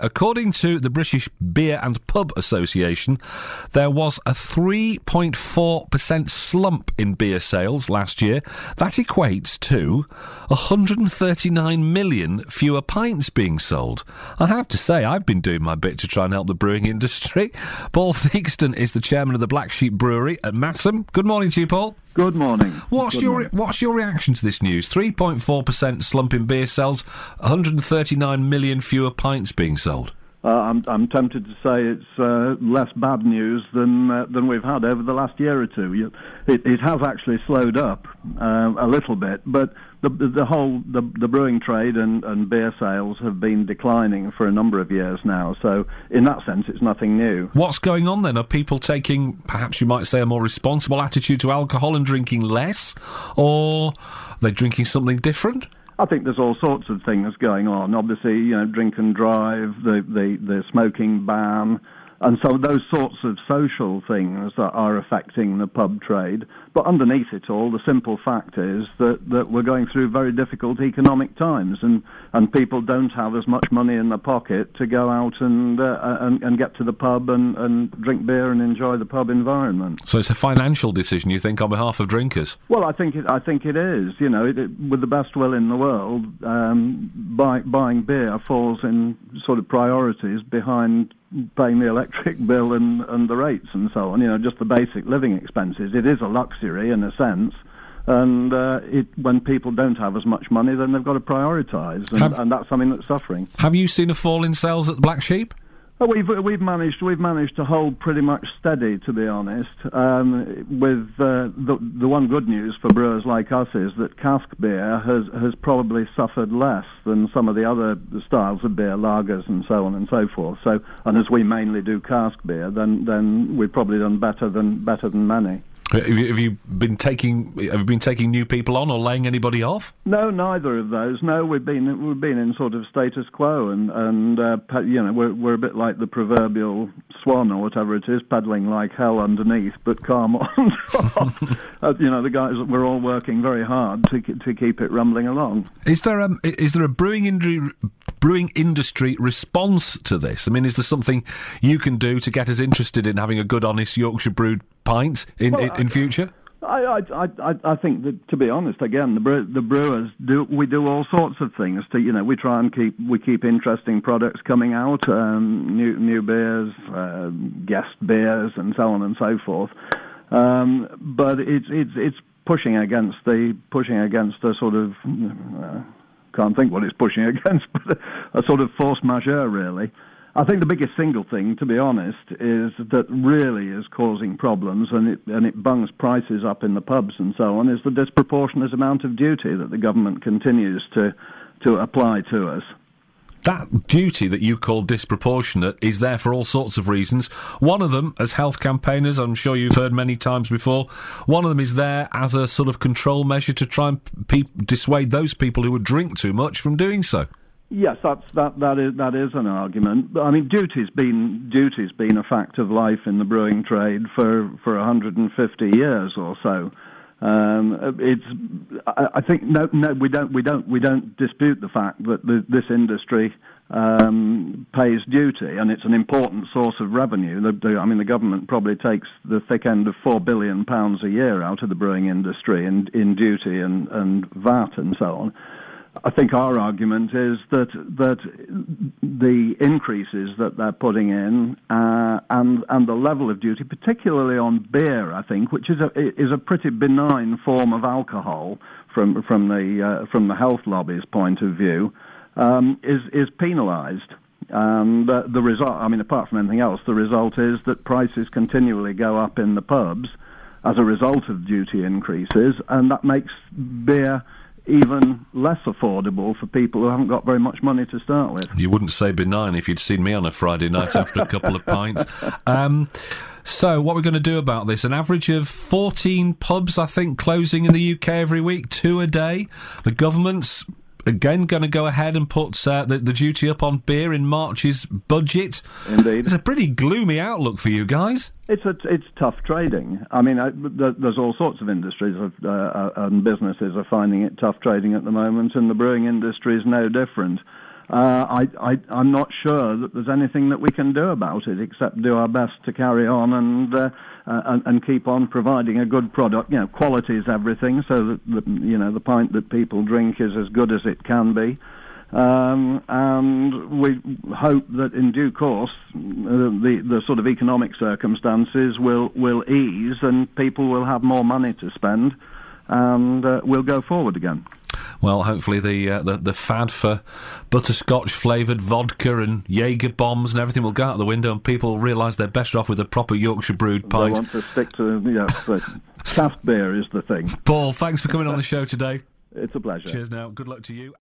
According to the British Beer and Pub Association, there was a 3.4% slump in beer sales last year. That equates to 139 million fewer pints being sold. I have to say, I've been doing my bit to try and help the brewing industry. Paul Theakston is the chairman of the Black Sheep Brewery at Maxham. Good morning to you, Paul. Good morning. What's your reaction to this news? 3.4% slump in beer sales, 139 million fewer pints being sold. I'm tempted to say it's less bad news than we've had over the last year or two. It has actually slowed up a little bit, but the brewing trade and beer sales have been declining for a number of years now. So in that sense, it's nothing new. What's going on then? Are people taking, perhaps you might say, a more responsible attitude to alcohol and drinking less, or are they drinking something different? I think there's all sorts of things going on. Obviously, drink and drive, the smoking ban, and so those sorts of social things that are affecting the pub trade. But underneath it all, the simple fact is that we're going through very difficult economic times, and people don't have as much money in their pocket to go out and get to the pub and drink beer and enjoy the pub environment. So it's a financial decision, you think, on behalf of drinkers? Well, I think it is. With the best will in the world, buying beer falls in sort of priorities behind paying the electric bill and the rates and so on, just the basic living expenses. It is a luxury in a sense, and when people don't have as much money, then they've got to prioritise, and that's something that's suffering. Have you seen a fall in sales at the Black Sheep? Well, we've managed to hold pretty much steady, to be honest. With the one good news for brewers like us is that cask beer has probably suffered less than some of the other styles of beer, lagers and so on and so forth. So, and as we mainly do cask beer, then we've probably done better than many. Have you been taking new people on or laying anybody off? No, neither of those. No, we've been in sort of status quo, and we're a bit like the proverbial swan or whatever it is, peddling like hell underneath, but calm on top. The guys, we're all working very hard to keep it rumbling along. Is there a brewing industry response to this? I mean, is there something you can do to get us interested in having a good, honest Yorkshire brewed pint in future? I think that, to be honest, again, the brewers do all sorts of things to we try and keep interesting products coming out, new beers, guest beers, and so on and so forth. But it's pushing against a sort of can't think what it's pushing against, but a sort of force majeure, really. I think the biggest single thing, to be honest, is that really is causing problems, and it bungs prices up in the pubs and so on, is the disproportionate amount of duty that the government continues to apply to us. That duty that you call disproportionate is there for all sorts of reasons. One of them, as health campaigners, I'm sure you've heard many times before, one of them is there as a sort of control measure to try and dissuade those people who would drink too much from doing so. Yes, that is an argument. I mean, duty's been a fact of life in the brewing trade for 150 years or so. I think we don't dispute the fact that this industry pays duty, and it's an important source of revenue. The government probably takes the thick end of £4 billion a year out of the brewing industry in duty and VAT and so on. I think our argument is that the increases that they're putting in and the level of duty, particularly on beer, I think, which is a pretty benign form of alcohol from the health lobby's point of view, is penalised. And the result, apart from anything else, the result is that prices continually go up in the pubs as a result of duty increases, and that makes beer even less affordable for people who haven't got very much money to start with. You wouldn't say benign if you'd seen me on a Friday night after a couple of pints. So what we're going to do about this, an average of 14 pubs, I think, closing in the UK every week, 2 a day. The government's again going to go ahead and put the duty up on beer in March's budget. Indeed. It's a pretty gloomy outlook for you guys. It's tough trading. I mean, there's all sorts of industries and businesses are finding it tough trading at the moment, and the brewing industry is no different. I'm not sure that there's anything that we can do about it except do our best to carry on and keep on providing a good product. You know, quality is everything, so that the pint that people drink is as good as it can be. And we hope that in due course the sort of economic circumstances will ease and people will have more money to spend, and we'll go forward again. Well, hopefully the fad for butterscotch flavoured vodka and Jaeger bombs and everything will go out the window, and people realise they're better off with a proper Yorkshire brewed pint. They want to stick to cask beer is the thing. Paul, thanks for coming on the show today. It's a pleasure. Cheers now. Good luck to you.